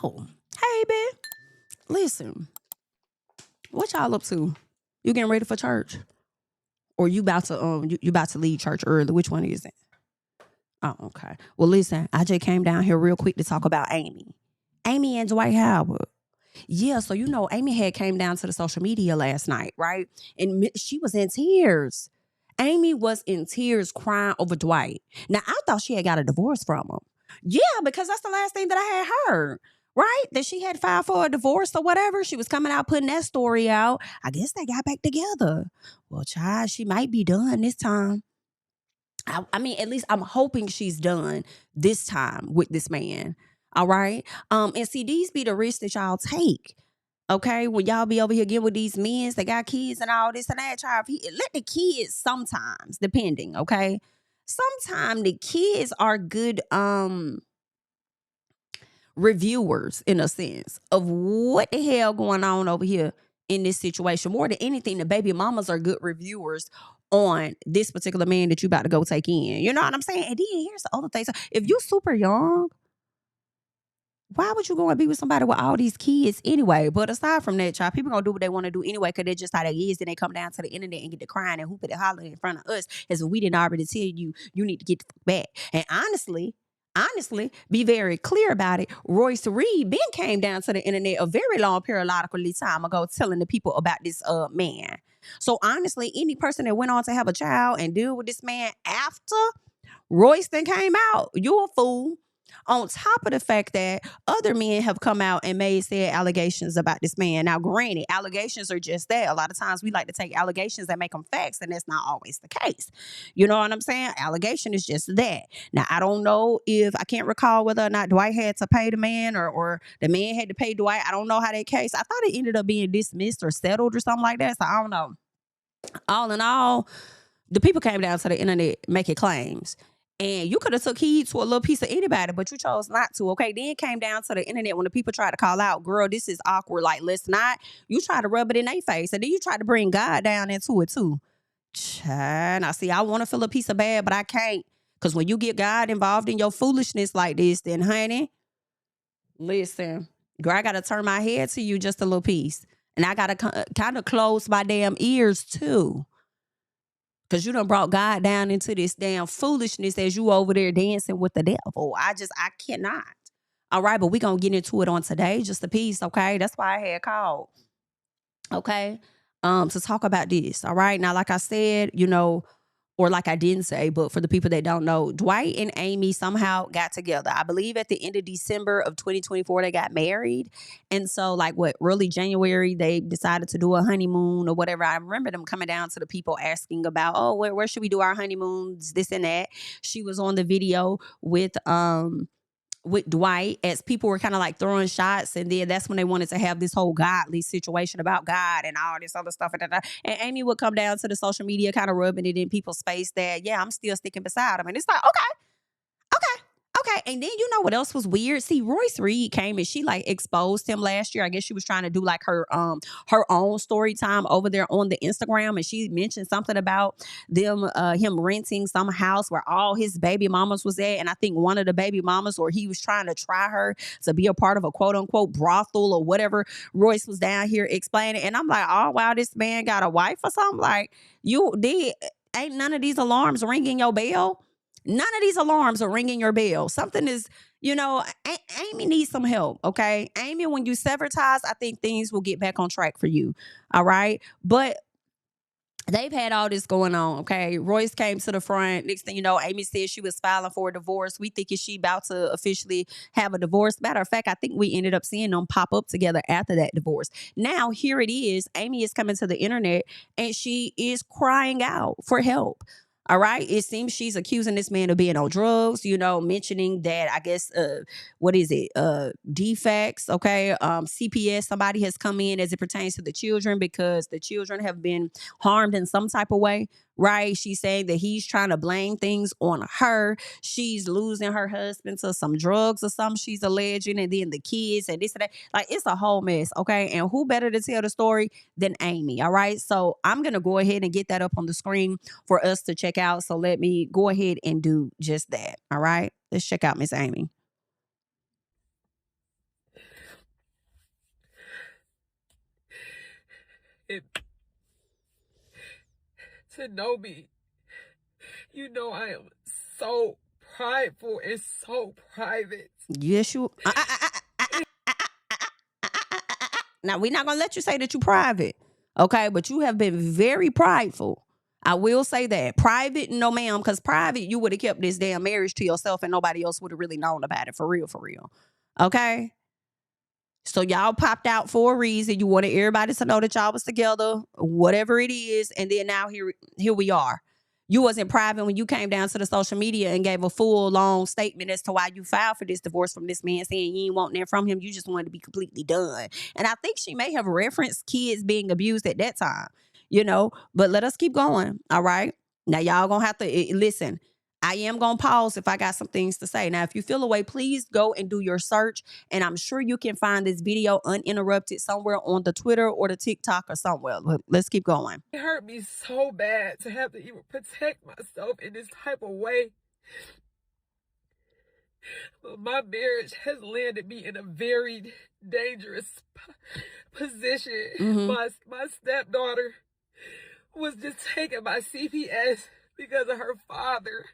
Oh, hey, babe. Listen, what y'all up to? You getting ready for church? Or you about to you about to leave church early? Which one is it? Oh, okay. Well, listen, I just came down here real quick to talk about Amy. Amy and Dwight Howard. Yeah, so Amy had came down to the social media last night, right? And she was in tears. Amy was in tears crying over Dwight. Now, I thought she had got a divorce from him. Yeah, because that's the last thing that I had heard, right? That she had filed for a divorce or whatever. She was coming out putting that story out. I guess they got back together. Well, child, she might be done this time. I mean, at least I'm hoping she's done this time with this man. All right. And see, these be the risks that y'all take. Okay, when y'all be over here getting with these men, they got kids and all this and that, child. Let the kids sometimes, depending, okay? Sometimes the kids are good reviewers in a sense of what the hell going on over here in this situation. More than anything, the baby mamas are good reviewers on this particular man that you about to go take in. You know what I'm saying? And then here's the other thing. So if you're super young, why would you go and be with somebody with all these kids anyway? But aside from that, child, people gonna do what they want to do anyway because they're just how they is. Then they come down to the internet and get to crying and hooping and hollering in front of us as if we didn't already tell you need to get the fuck back. And honestly, be very clear about it. Royce Reed came down to the internet a very long periodically time ago telling the people about this man. So honestly, any person that went on to have a child and deal with this man after Royce then came out, you a fool. On top of the fact that other men have come out and made said allegations about this man. Now, granted, allegations are just that. A lot of times we like to take allegations and make them facts, and that's not always the case. You know what I'm saying? Allegation is just that. Now, I don't know if I can't recall whether or not Dwight had to pay the man or the man had to pay Dwight. I don't know how that case. I thought it ended up being dismissed or settled or something like that. So I don't know. All in all, the people came down to the internet making claims. And you could have took heed to a little piece of anybody, but you chose not to. Okay, then came down to the internet when the people tried to call out, girl, this is awkward. Like, let's not. You try to rub it in their face. And then you try to bring God down into it too. Child, now see, I want to feel a piece of bad, but I can't. Because when you get God involved in your foolishness like this, then honey, listen, girl, I got to turn my head to you just a little piece. And I got to kind of close my damn ears too. Because you done brought God down into this damn foolishness as you over there dancing with the devil. I cannot. All right, but we going to get into it on today, just a piece, okay? That's why I had called, okay? To talk about this, all right? Now, like I said, or like I didn't say, but for the people that don't know, Dwight and Amy somehow got together. I believe at the end of December of 2024, they got married. And so early January, they decided to do a honeymoon or whatever. I remember them coming down to the people asking about, oh, where should we do our honeymoons, this and that. She was on the video with Dwight as people were kind of throwing shots, and then that's when they wanted to have this whole godly situation about God and all this other stuff. And Amy would come down to the social media kind of rubbing it in people's face that, yeah, I'm still sticking beside him. And it's like, okay. And then you know what else was weird? See, Royce Reed came and she exposed him last year. I guess she was trying to do her own story time over there on the Instagram. And she mentioned something about him renting some house where all his baby mamas was at. And I think one of the baby mamas, or he was trying to try her to be a part of a quote unquote brothel or whatever. Royce was down here explaining. And I'm like, oh, wow, this man got a wife or something? Ain't none of these alarms ringing your bell? None of these alarms are ringing your bell. Something is, Amy needs some help, okay? Amy, when you sever ties, I think things will get back on track for you, all right? But they've had all this going on, okay? Royce came to the front. Next thing you know, Amy said she was filing for a divorce. We think is she about to officially have a divorce. Matter of fact, I think we ended up seeing them pop up together after that divorce. Now, here it is. Amy is coming to the internet, and she is crying out for help. All right. It seems she's accusing this man of being on drugs, mentioning that, I guess, what is it? Defects. Okay. CPS, somebody has come in as it pertains to the children because the children have been harmed in some type of way. Right. She's saying that he's trying to blame things on her. She's losing her husband to some drugs or something, she's alleging, and then the kids and this and that. It's a whole mess. Okay. And who better to tell the story than Amy? All right. So I'm going to go ahead and get that up on the screen for us to check out. So let me go ahead and do just that. All right. Let's check out Miss Amy. and to know me, you know I am so prideful and so private. Yes, you. Now, we're not going to let you say that you're private, okay? But you have been very prideful. I will say that. Private, no ma'am, because private, you would have kept this damn marriage to yourself and nobody else would have really known about it, for real, for real. Okay? So y'all popped out for a reason. You wanted everybody to know that y'all was together, whatever it is. And then now here we are. You wasn't private when you came down to the social media and gave a full long statement as to why you filed for this divorce from this man, saying you ain't wanting that from him. You just wanted to be completely done. And I think she may have referenced kids being abused at that time, you know, but let us keep going. All right. Now y'all gonna have to listen. I am going to pause if I got some things to say. Now, if you feel away, please go and do your search. And I'm sure you can find this video uninterrupted somewhere on the Twitter or the TikTok or somewhere. Let's keep going. It hurt me so bad to have to even protect myself in this type of way. But my marriage has landed me in a very dangerous position. My stepdaughter was just taken by CPS because of her father.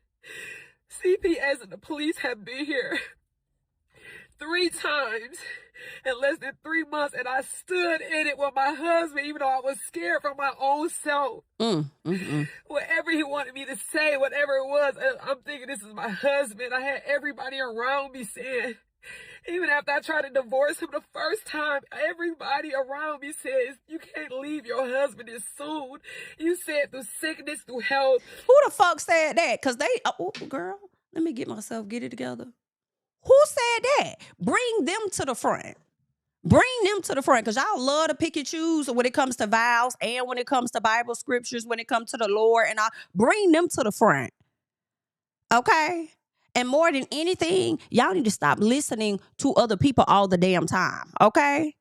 CPS and the police have been here 3 times in less than 3 months, and I stood in it with my husband, even though I was scared for my own self. Whatever he wanted me to say, whatever it was, I'm thinking this is my husband. I had everybody around me saying, even after I tried to divorce him the first time, everybody around me says, you can't leave your husband this soon. You said through sickness, through health. Who the fuck said that? Because they, oh, girl, let me get it together. Who said that? Bring them to the front. Bring them to the front, because y'all love to pick and choose when it comes to vows and when it comes to Bible scriptures, when it comes to the Lord, and bring them to the front. Okay? And more than anything, y'all need to stop listening to other people all the damn time. Okay?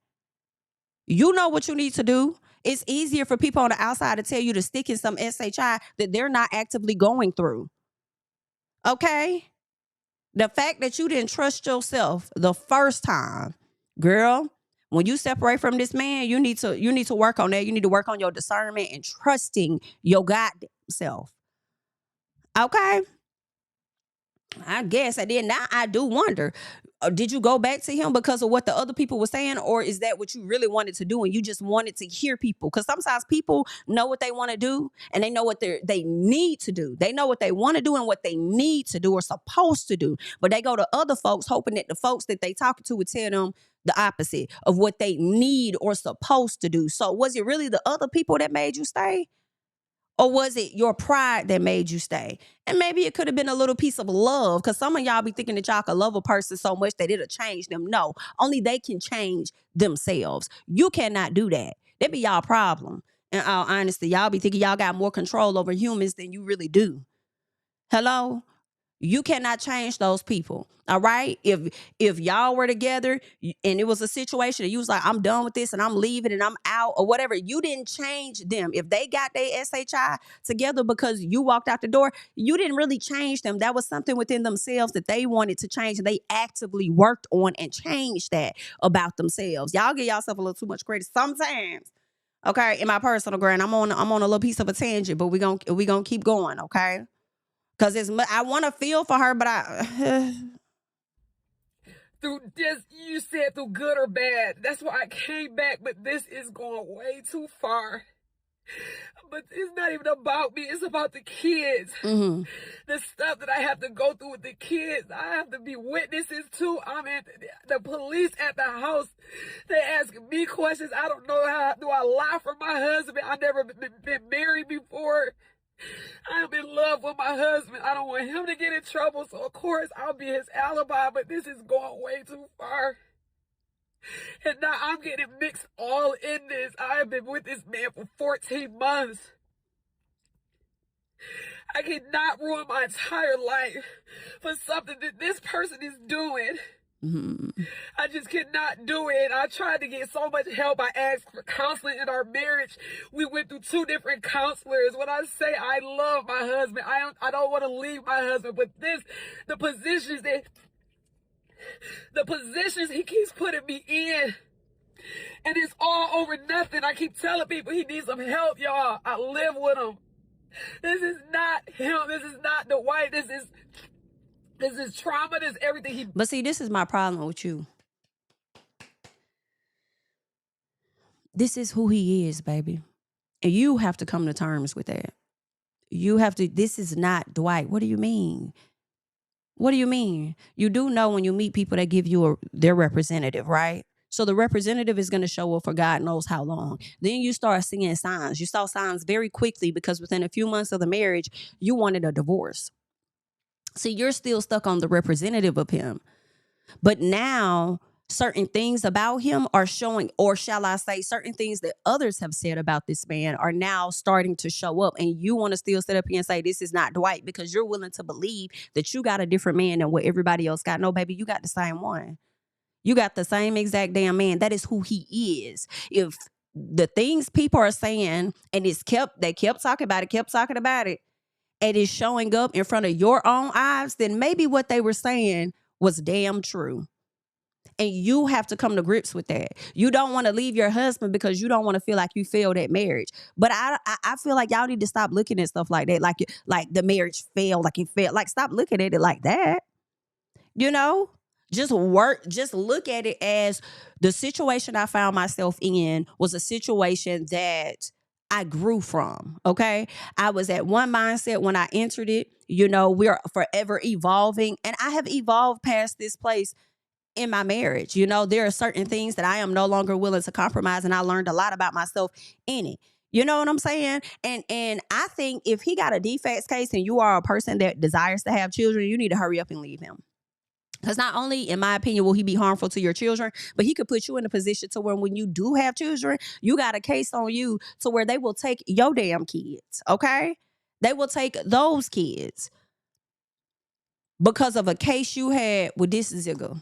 You know what you need to do. It's easier for people on the outside to tell you to stick in some SHI that they're not actively going through. Okay? The fact that you didn't trust yourself the first time, girl, when you separate from this man, you need to work on that. You need to work on your discernment and trusting your goddamn self. Okay? I guess. And then now I do wonder, did you go back to him because of what the other people were saying? Or is that what you really wanted to do and you just wanted to hear people? Because sometimes people know what they want to do and they know what they need to do. They know what they want to do and what they need to do or supposed to do. But they go to other folks hoping that the folks that they talking to would tell them the opposite of what they need or supposed to do. So was it really the other people that made you stay? Or was it your pride that made you stay? And maybe it could have been a little piece of love, because some of y'all be thinking that y'all can love a person so much that it'll change them. No, only they can change themselves. You cannot do that. That be y'all problem. In all honesty, y'all be thinking y'all got more control over humans than you really do. Hello? You cannot change those people. All right. If y'all were together and it was a situation that you was like, I'm done with this and I'm leaving and I'm out or whatever, you didn't change them. If they got their SHI together because you walked out the door, you didn't really change them. That was something within themselves that they wanted to change. And they actively worked on and changed that about themselves. Y'all give yourself a little too much credit sometimes. Okay. In my personal grant, I'm on a little piece of a tangent, but we gonna keep going. Okay. Because I want to feel for her, but through this, you said through good or bad. That's why I came back, but this is going way too far. But it's not even about me. It's about the kids. The stuff that I have to go through with the kids. I have to be witnesses too. I'm in the police at the house. They asking me questions. I don't know how do I lie for my husband. I've never been married before. I'm in love with my husband. I don't want him to get in trouble, so of course I'll be his alibi, but this is going way too far. And now I'm getting mixed all in this. I have been with this man for 14 months. I cannot ruin my entire life for something that this person is doing. I just cannot do it. I tried to get so much help. I asked for counseling in our marriage. We went through 2 different counselors. When I say I love my husband, I don't want to leave my husband. But the positions he keeps putting me in, And it's all over nothing. I keep telling people he needs some help, y'all. I live with him. This is not him. This is not Dwight. This is trauma. This is everything. But see, this is my problem with you. This is who he is, baby. And you have to come to terms with that. You have to, this is not Dwight. What do you mean? What do you mean? You do know when you meet people that give you their representative, right? So the representative is going to show up for God knows how long. Then you start seeing signs. You saw signs very quickly because within a few months of the marriage, you wanted a divorce. See, you're still stuck on the representative of him. But now certain things about him are showing, or shall I say, certain things that others have said about this man are now starting to show up. And you want to still sit up here and say, this is not Dwight, because you're willing to believe that you got a different man than what everybody else got. No, baby, you got the same one. You got the same exact damn man. That is who he is. If the things people are saying and they kept talking about it, and it's showing up in front of your own eyes, then maybe what they were saying was damn true. And you have to come to grips with that. You don't want to leave your husband because you don't want to feel like you failed at marriage. But I feel like y'all need to stop looking at stuff like that. Like the marriage failed, like it failed. Like, stop looking at it like that. You know? Just look at it as the situation I found myself in was a situation that I grew from, okay? I was at one mindset when I entered it. You know, we're forever evolving. And I have evolved past this place in my marriage. You know, there are certain things that I am no longer willing to compromise, and I learned a lot about myself in it. You know what I'm saying? And I think if he got a defects case and you are a person that desires to have children, you need to hurry up and leave him. Because not only, in my opinion, will he be harmful to your children, but he could put you in a position to where when you do have children, you got a case on you to where they will take your damn kids, okay? They will take those kids because of a case you had with this nigga.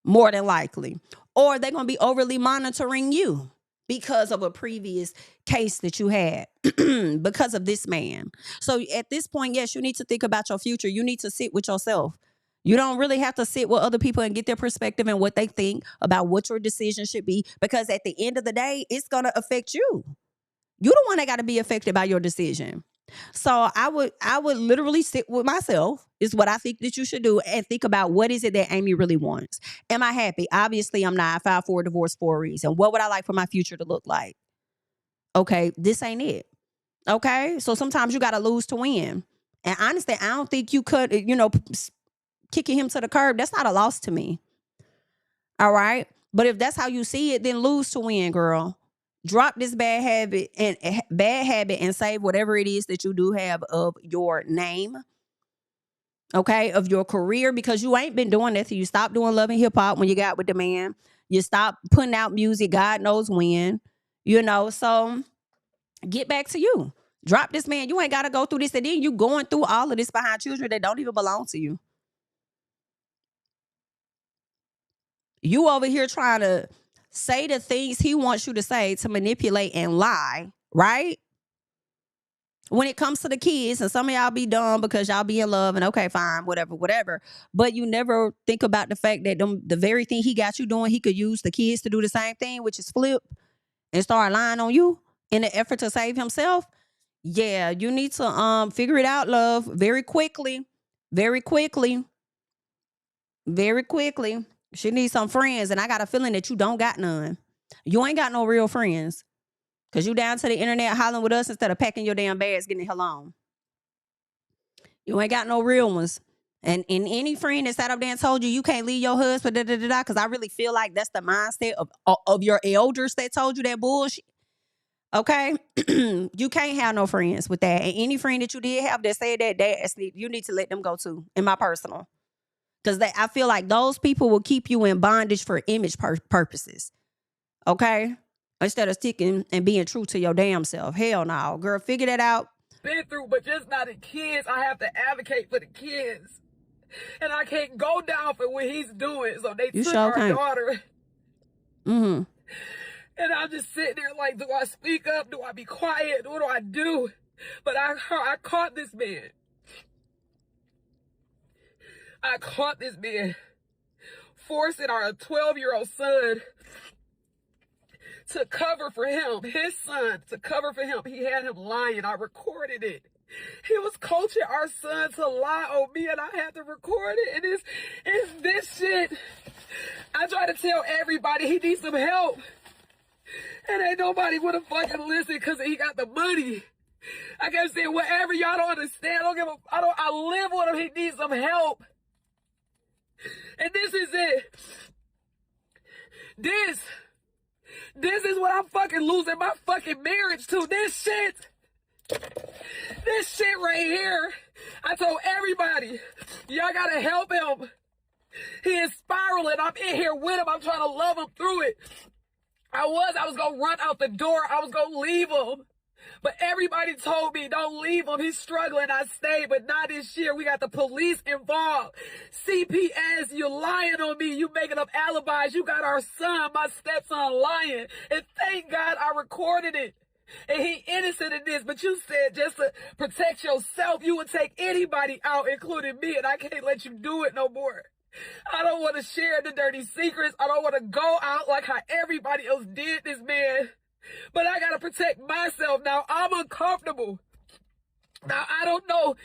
More than likely. Or they're going to be overly monitoring you because of a previous case that you had because of this man. So at this point, yes, you need to think about your future. You need to sit with yourself. You don't really have to sit with other people and get their perspective and what they think about what your decision should be, because at the end of the day, it's going to affect you. You're the one that got to be affected by your decision. So I would literally sit with myself, is what I think that you should do, and think about what is it that Amy really wants. Am I happy? Obviously, I'm not. I filed for a divorce for a reason. What would I like for my future to look like? Okay, this ain't it. Okay, so sometimes you got to lose to win. And honestly, I don't think you could, kicking him to the curb, that's not a loss to me. All right? But if that's how you see it, then lose to win, girl. Drop this bad habit and save whatever it is that you do have of your name, okay, of your career, because you ain't been doing that. So you stopped doing Love and Hip Hop when you got with the man. You stopped putting out music, God knows when, so get back to you. Drop this man. You ain't got to go through this. And then you going through all of this behind children that don't even belong to you. You over here trying to say the things he wants you to say to manipulate and lie, right? When it comes to the kids, and some of y'all be dumb because y'all be in love and okay, fine, whatever. But you never think about the fact that the very thing he got you doing, he could use the kids to do the same thing, which is flip and start lying on you in an effort to save himself. Yeah, you need to figure it out, love, very quickly. Very quickly. Very quickly. She needs some friends, and I got a feeling that you don't got none. You ain't got no real friends, because you down to the internet hollering with us instead of packing your damn bags, getting the hell on. You ain't got no real ones. And any friend that sat up there and told you can't leave your husband, because I really feel like that's the mindset of your elders that told you that bullshit. Okay? You can't have no friends with that. And any friend that you did have that said that, you need to let them go too, in my personal. Because I feel like those people will keep you in bondage for image purposes. Okay? Instead of sticking and being true to your damn self. Hell no. Girl, figure that out. Been through, but just not the kids. I have to advocate for the kids. And I can't go down for what he's doing. So they took our daughter. Mm-hmm. And I'm just sitting there like, do I speak up? Do I be quiet? What do I do? But I caught this man. I caught this man forcing our 12-year-old son to cover for him, his son, to cover for him. He had him lying. I recorded it. He was coaching our son to lie on me, and I had to record it. And it's this shit. I try to tell everybody he needs some help. And ain't nobody would have fucking listened because he got the money. I kept saying, whatever, y'all don't understand. I live with him. He needs some help. And this is it. This is what I'm fucking losing my fucking marriage to. This shit right here. I told everybody, y'all gotta help him. He is spiraling. I'm in here with him. I'm trying to love him through it. I was gonna run out the door. I was gonna leave him. But everybody told me, don't leave him. He's struggling. I stayed, but not this year. We got the police involved. CPS, you're lying on me. You making up alibis. You got our son, my stepson, lying. And thank God I recorded it. And he innocent in this, but you said just to protect yourself, you would take anybody out, including me, and I can't let you do it no more. I don't want to share the dirty secrets. I don't want to go out like how everybody else did this, man. But I got to protect myself now. I'm uncomfortable. Now, I don't know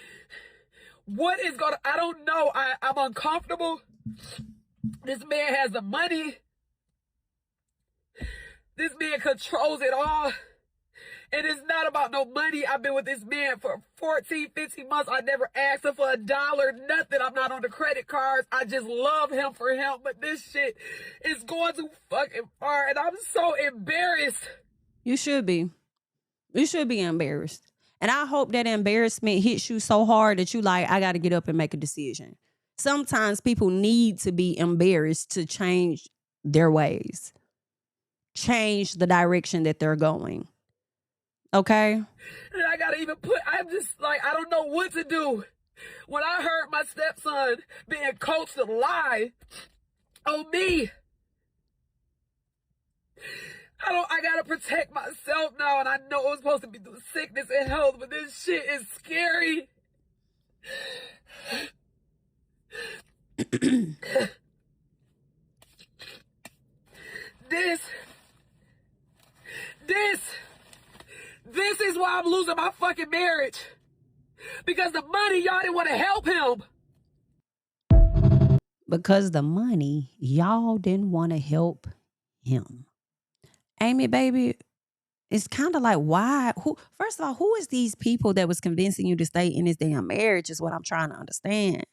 what is going to, I don't know. I'm uncomfortable. This man has the money. This man controls it all. And it's not about no money. I've been with this man for 14, 15 months. I never asked him for $1, nothing. I'm not on the credit cards. I just love him for him. But this shit is going too fucking far. And I'm so embarrassed. You should be. You should be embarrassed. And I hope that embarrassment hits you so hard that you like, I got to get up and make a decision. Sometimes people need to be embarrassed to change their ways. Change the direction that they're going. Okay? And I gotta even I'm just like, I don't know what to do. When I heard my stepson being coached to lie on me, I gotta protect myself now, and I know it's supposed to be through sickness and health, but this shit is scary. This is why I'm losing my fucking marriage. Because the money, y'all didn't want to help him. Because the money, y'all didn't want to help him. Amy, baby, it's kind of like, why? First of all, who is these people that was convincing you to stay in this damn marriage is what I'm trying to understand.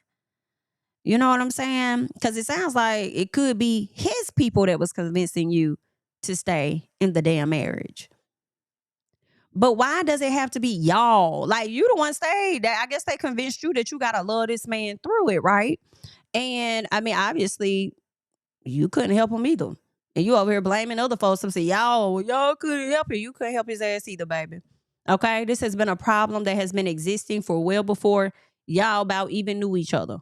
You know what I'm saying? Because it sounds like it could be his people that was convincing you to stay in the damn marriage. But why does it have to be y'all? Like, you the one stayed. That I guess they convinced you that you gotta love this man through it, right? And I mean, obviously, you couldn't help him either. And you over here blaming other folks and say, y'all couldn't help him. You couldn't help his ass either, baby. Okay? This has been a problem that has been existing for well before y'all about even knew each other.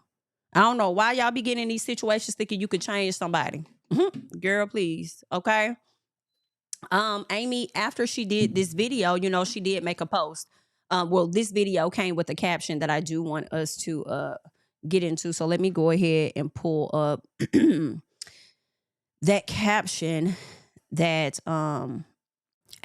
I don't know why y'all be getting in these situations thinking you could change somebody. Girl, please. Okay? Amy, after she did this video, you know, she did make a post. Well, this video came with a caption that I do want us to get into. So let me go ahead and pull up that caption that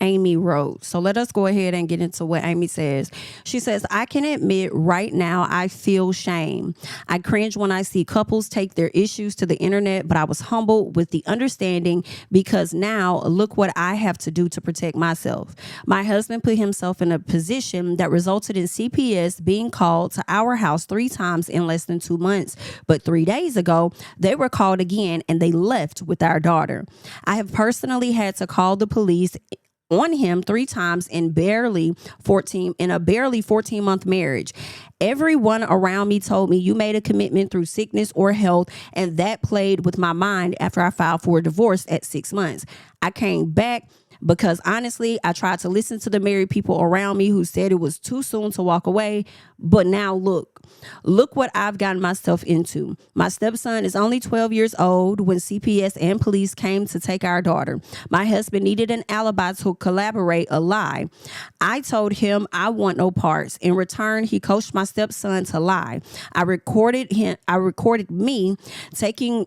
Amy wrote. So let us go ahead and get into what Amy says. She says, I can admit right now I feel shame. I cringe when I see couples take their issues to the internet, but I was humbled with the understanding because now look what I have to do to protect myself. My husband put himself in a position that resulted in CPS being called to our house 3 times in less than 2 months. But 3 days ago, they were called again and they left with our daughter. I have personally had to call the police on him 3 times in a barely 14-month marriage. Everyone around me told me you made a commitment through sickness or health, and that played with my mind after I filed for a divorce at 6 months. I came back because honestly, I tried to listen to the married people around me who said it was too soon to walk away. But now look what I've gotten myself into. My stepson is only 12 years old when CPS and police came to take our daughter. My husband needed an alibi to collaborate a lie. I told him I want no parts. In return, he coached my stepson to lie. I recorded me taking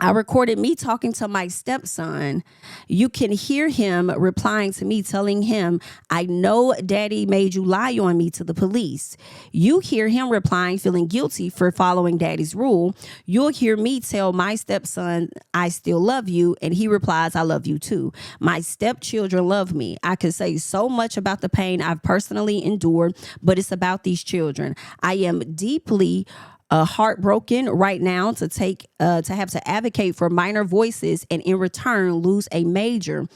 I recorded me talking to my stepson. You can hear him replying to me, telling him, I know daddy made you lie on me to the police. You hear him replying, feeling guilty for following daddy's rule. You'll hear me tell my stepson, I still love you. And he replies, I love you too. My stepchildren love me. I could say so much about the pain I've personally endured, but it's about these children. I am deeply heartbroken right now to have to advocate for minor voices and in return lose a marriage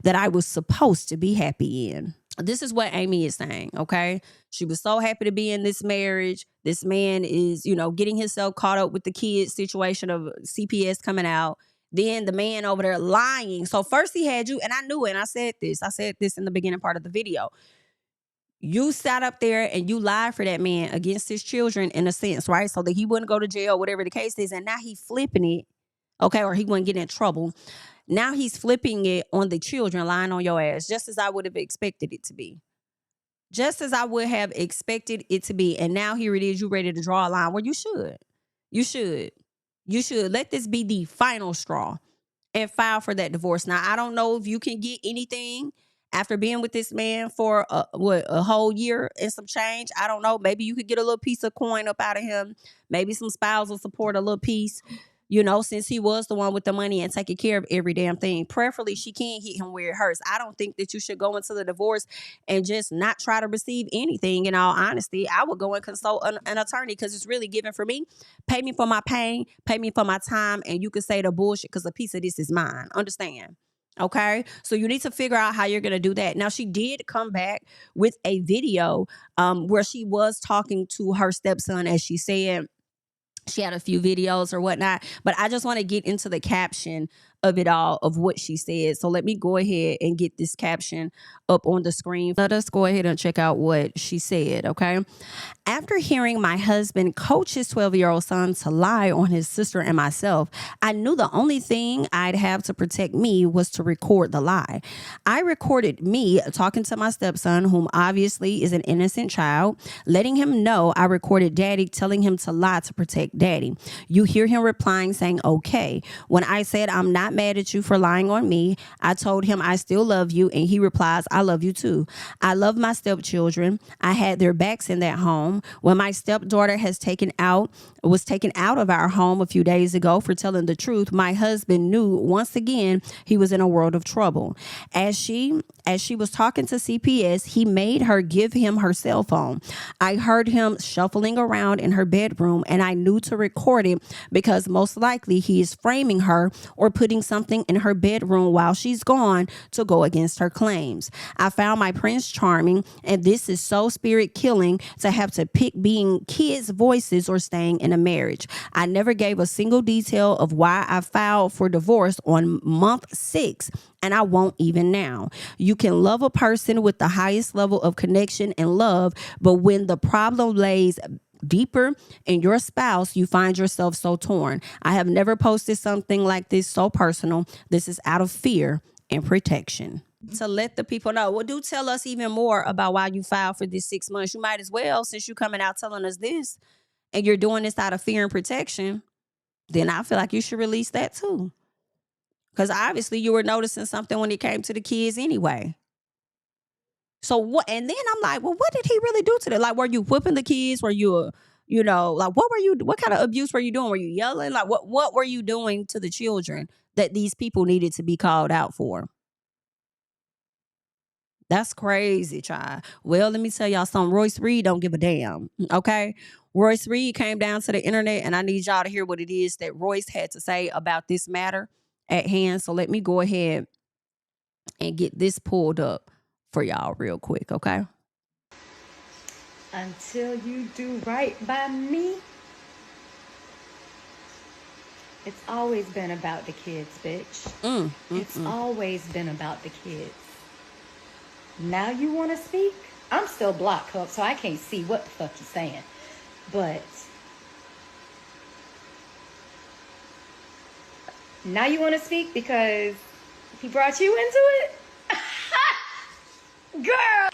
that I was supposed to be happy in. This is what Amy is saying, okay? She was so happy to be in this marriage. This man is, getting himself caught up with the kids situation of CPS coming out. Then the man over there lying. So first he had you, and I knew it, and I said this in the beginning part of the video. You sat up there and you lied for that man against his children in a sense, right? So that he wouldn't go to jail, whatever the case is. And now he's flipping it, okay? Or he wouldn't get in trouble. Now he's flipping it on the children, lying on your ass, just as I would have expected it to be. Just as I would have expected it to be. And now here it is, you ready to draw a line where you should. You should. You should. Let this be the final straw and file for that divorce. Now, I don't know if you can get anything after being with this man for a whole year and some change. I don't know. Maybe you could get a little piece of coin up out of him. Maybe some spousal support, a little piece, since he was the one with the money and taking care of every damn thing. Preferably, she can't hit him where it hurts. I don't think that you should go into the divorce and just not try to receive anything. In all honesty, I would go and consult an attorney because it's really given for me. Pay me for my pain, pay me for my time, and you could say the bullshit because a piece of this is mine. Understand? Okay, so you need to figure out how you're going to do that. Now, she did come back with a video where she was talking to her stepson, as she said. She had a few videos or whatnot, but I just want to get into the caption of it all, of what she said. So let me go ahead and get this caption up on the screen. Let us go ahead and check out what she said, okay? After hearing my husband coach his 12-year-old son to lie on his sister and myself, I knew the only thing I'd have to protect me was to record the lie. I recorded me talking to my stepson, whom obviously is an innocent child, letting him know I recorded daddy telling him to lie to protect daddy. You hear him replying saying, okay. When I said, I'm not mad at you for lying on me, I told him I still love you, and he replies, I love you too. I love my stepchildren. I had their backs in that home. When my stepdaughter was taken out of our home a few days ago for telling the truth, my husband knew once again he was in a world of trouble. As she was talking to CPS, he made her give him her cell phone. I heard him shuffling around in her bedroom, and I knew to record it because most likely he is framing her or putting something in her bedroom while she's gone to go against her claims. I found my Prince Charming, and this is so spirit killing to have to pick being kids' voices or staying in a marriage. I never gave a single detail of why I filed for divorce on month 6, and I won't even now. You can love a person with the highest level of connection and love, but when the problem lays deeper in your spouse, you find yourself so torn. I have never posted something like this so personal. This is out of fear and protection. To let the people know. Well, do tell us even more about why you filed for this 6 months. You might as well, since you coming out telling us this and you're doing this out of fear and protection, then I feel like you should release that too. Because obviously you were noticing something when it came to the kids anyway. So what? And then I'm like, well, what did he really do to them? Like, were you whipping the kids? Were you, like, what kind of abuse were you doing? Were you yelling? Like, what were you doing to the children that these people needed to be called out for? That's crazy, child. Well, let me tell y'all something. Royce Reed don't give a damn, okay? Royce Reed came down to the internet, and I need y'all to hear what it is that Royce had to say about this matter at hand. So let me go ahead and get this pulled up for y'all real quick, okay? Until you do right by me, it's always been about the kids, bitch. It's always been about the kids. Now you want to speak? I'm still blocked up, so I can't see what the fuck you're saying. But now you want to speak because he brought you into it? Girl!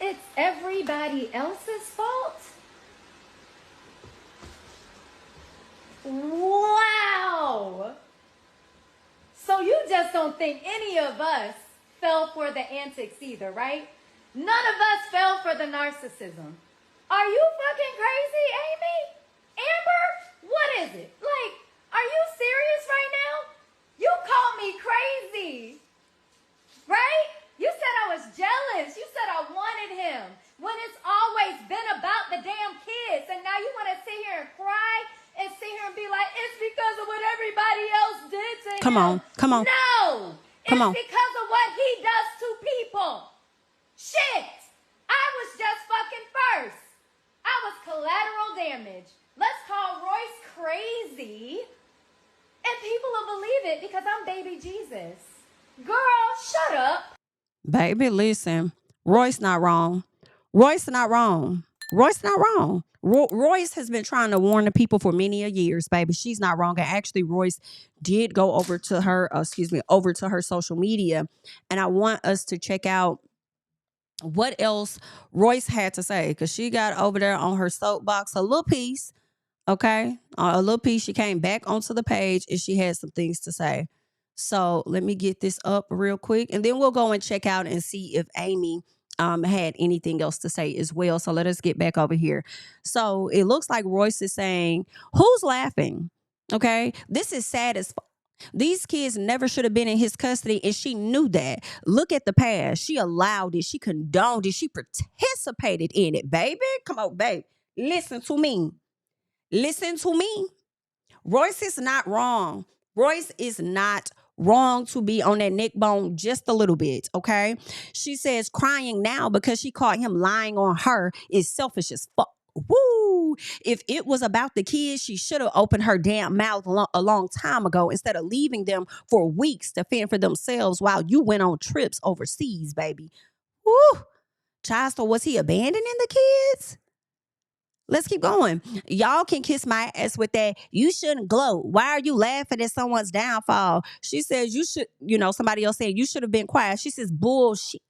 It's everybody else's fault? Wow. So you just don't think any of us fell for the antics either, right? None of us fell for the narcissism. Are you fucking crazy, Amy? Amber? What is it? Like, are you serious right now? You call me crazy, right? You said I was jealous. You said I wanted him when it's always been about the damn kids. And now you want to sit here and cry and sit here and be like, it's because of what everybody else did to him. Come on. No. It's because of what he does to people. Shit. I was just fucking first. I was collateral damage. Let's call Royce crazy. And people will believe it because I'm baby Jesus. Girl, shut up. Baby, listen. Royce not wrong. Royce not wrong. Royce not wrong. Royce has been trying to warn the people for many a years, baby. She's not wrong. And actually, Royce did go over to her, over to her social media. And I want us to check out what else Royce had to say, because she got over there on her soapbox a little piece. Okay, a little piece. She came back onto the page and she had some things to say. So let me get this up real quick, and then we'll go and check out and see if Amy had anything else to say as well. So let us get back over here. So it looks like Royce is saying, "Who's laughing?" Okay, this is sad as fuck. These kids never should have been in his custody, and she knew that. Look at the past. She allowed it. She condoned it. She participated in it, baby. Come on, babe. Listen to me. Listen to me. Royce is not wrong. Royce is not wrong to be on that neck bone just a little bit, okay? She says crying now because she caught him lying on her is selfish as fuck. Woo! If it was about the kids, she should have opened her damn mouth a long time ago instead of leaving them for weeks to fend for themselves while you went on trips overseas, baby. Woo! Child, so was he abandoning the kids? Let's keep going. Y'all can kiss my ass with that. You shouldn't gloat. Why are you laughing at someone's downfall? She says you should, somebody else said you should have been quiet. She says bullshit.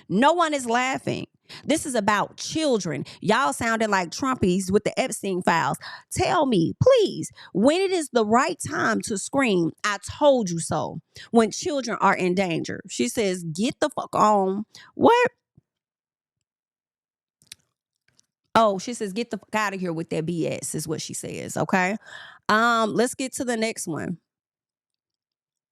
No one is laughing. This is about children. Y'all sounding like Trumpies with the Epstein files. Tell me, please, when it is the right time to scream, I told you so. When children are in danger. She says, get the fuck on. What? Oh, she says, get the fuck out of here with that BS is what she says, okay? Let's get to the next one.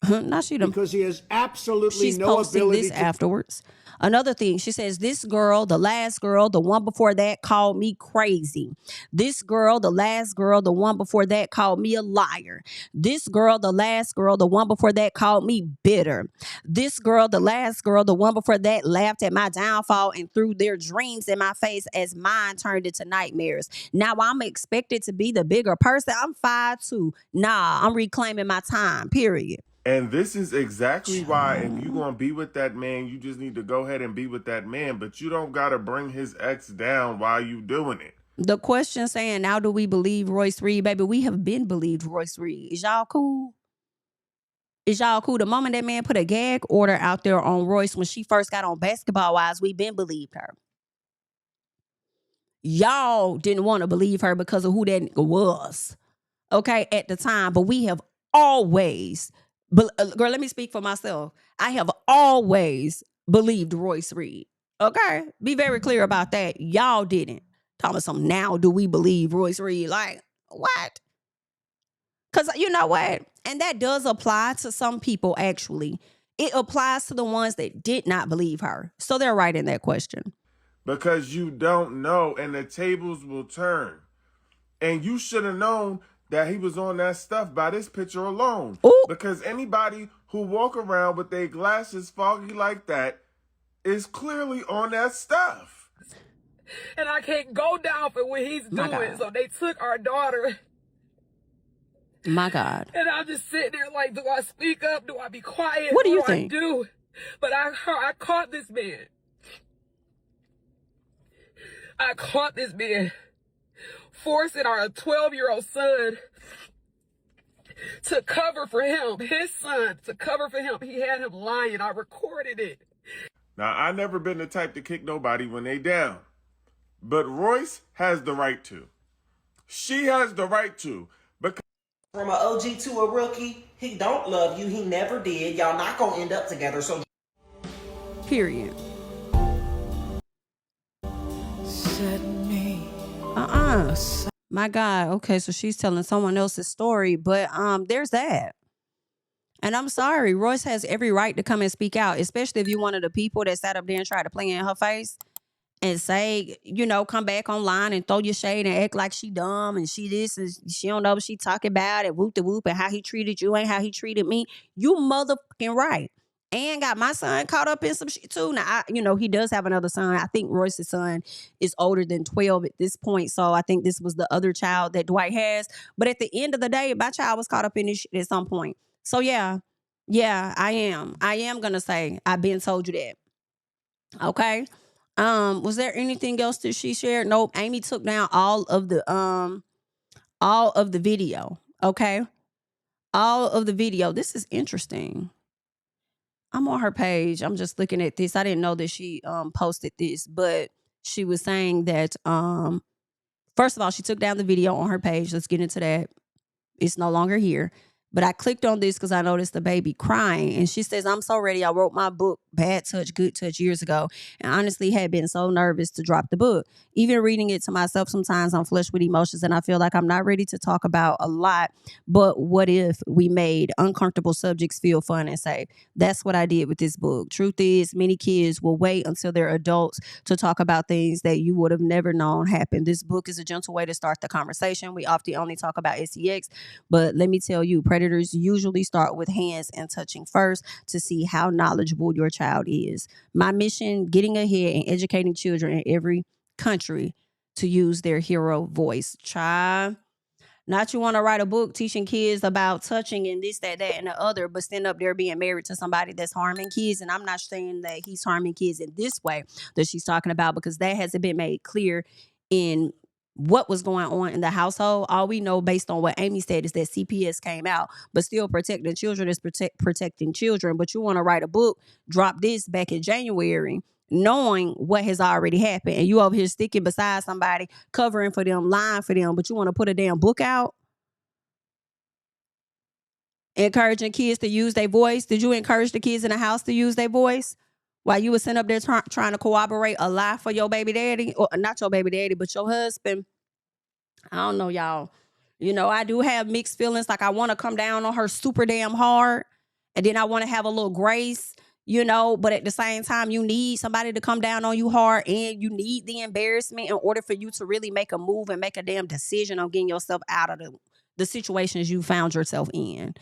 Now because he has absolutely she's no posting ability this to afterwards. Another thing, she says, this girl, the last girl, the one before that called me crazy. This girl, the last girl, the one before that called me a liar. This girl, the last girl, the one before that called me bitter. This girl, the last girl, the one before that laughed at my downfall and threw their dreams in my face as mine turned into nightmares. Now I'm expected to be the bigger person. I'm 5'2". Nah, I'm reclaiming my time, period. And this is exactly why if you're going to be with that man, you just need to go ahead and be with that man. But you don't got to bring his ex down while you doing it. The question saying, now do we believe Royce Reed? Baby, we have been believed Royce Reed. Is y'all cool? Is y'all cool? The moment that man put a gag order out there on Royce when she first got on Basketball Wives, we been believed her. Y'all didn't want to believe her because of who that nigga was, okay, at the time. But we have always... girl, let me speak for myself. I have always believed Royce Reed. Okay? Be very clear about that. Y'all didn't. Talking about something, now do we believe Royce Reed? Like, what? Because you know what? And that does apply to some people, actually. It applies to the ones that did not believe her. So they're right in that question. Because you don't know, and the tables will turn. And you should have known that he was on that stuff by this picture alone. Ooh. Because anybody who walk around with their glasses foggy like that is clearly on that stuff. And I can't go down for what he's doing. So they took our daughter. My God. And I'm just sitting there like, do I speak up? Do I be quiet? What do you think? I do? But I caught this man. I caught this man forcing our 12-year-old son to cover for him, his son, to cover for him. He had him lying. I recorded it. Now, I never been the type to kick nobody when they down. But Royce has the right to. She has the right to. Because From an OG to a rookie, he don't love you. He never did. Y'all not gonna end up together. So period. My God. Okay, so she's telling someone else's story, but there's that. And I'm sorry, Royce has every right to come and speak out, especially if you're one of the people that sat up there and tried to play in her face and say, you know, come back online and throw your shade and act like she dumb and she this and she don't know what she talking about and whoop de whoop and how he treated you ain't how he treated me. You motherfucking right. And got my son caught up in some shit too. Now, he does have another son. I think Royce's son is older than 12 at this point. So I think this was the other child that Dwight has. But at the end of the day, my child was caught up in this shit at some point. So yeah, I am. I am going to say I've been told you that. Okay. Was there anything else that she shared? Nope. Amy took down all of the video. Okay. All of the video. This is interesting. I'm on her page. I'm just looking at this. I didn't know that she posted this, but she was saying that first of all, she took down the video on her page. Let's get into that. It's no longer here. But I clicked on this because I noticed the baby crying. And she says, I'm so ready. I wrote my book, Bad Touch, Good Touch, years ago. And honestly had been so nervous to drop the book. Even reading it to myself sometimes I'm flushed with emotions and I feel like I'm not ready to talk about a lot. But what if we made uncomfortable subjects feel fun and safe? That's what I did with this book. Truth is, many kids will wait until they're adults to talk about things that you would have never known happened. This book is a gentle way to start the conversation. We often only talk about sex, but let me tell you, predators usually start with hands and touching first to see how knowledgeable your child is. My mission, getting ahead and educating children in every country to use their hero voice. Try not you want to write a book teaching kids about touching and this, that, and the other, but stand up there being married to somebody that's harming kids. And I'm not saying that he's harming kids in this way that she's talking about, because that hasn't been made clear in what was going on in the household. All we know based on what Amy said is that CPS came out, but still protecting children is protecting children. But you want to write a book, drop this back in January, knowing what has already happened, and you over here sticking beside somebody, covering for them, lying for them, but you want to put a damn book out? Encouraging kids to use their voice. Did you encourage the kids in the house to use their voice? While you were sitting up there trying to corroborate a lie for your baby daddy, or not your baby daddy, but your husband. I don't know, y'all. I do have mixed feelings. Like I want to come down on her super damn hard. And then I want to have a little grace, but at the same time, you need somebody to come down on you hard, and you need the embarrassment in order for you to really make a move and make a damn decision on getting yourself out of the situations you found yourself in.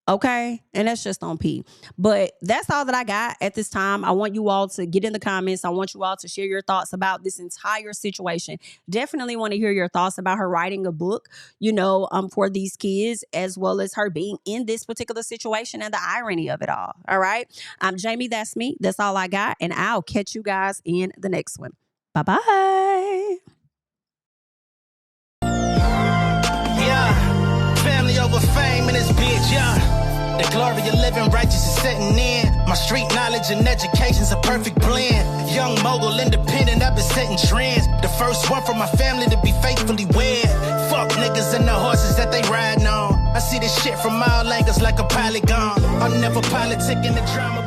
Okay. And that's just on P. But that's all that I got at this time. I want you all to get in the comments. I want you all to share your thoughts about this entire situation. Definitely want to hear your thoughts about her writing a book, for these kids, as well as her being in this particular situation and the irony of it all. All right. I'm Jami ThatsMe. That's all I got. And I'll catch you guys in the next one. Bye-bye. Yeah. Family over fame in this bitch, yeah. The glory of living righteous is setting in. My street knowledge and education's a perfect blend. Young mogul, independent, I've been setting trends. The first one from my family to be faithfully wed. Fuck niggas and the horses that they riding on. I see this shit from all angles like a polygon. I'm never politicking the drama.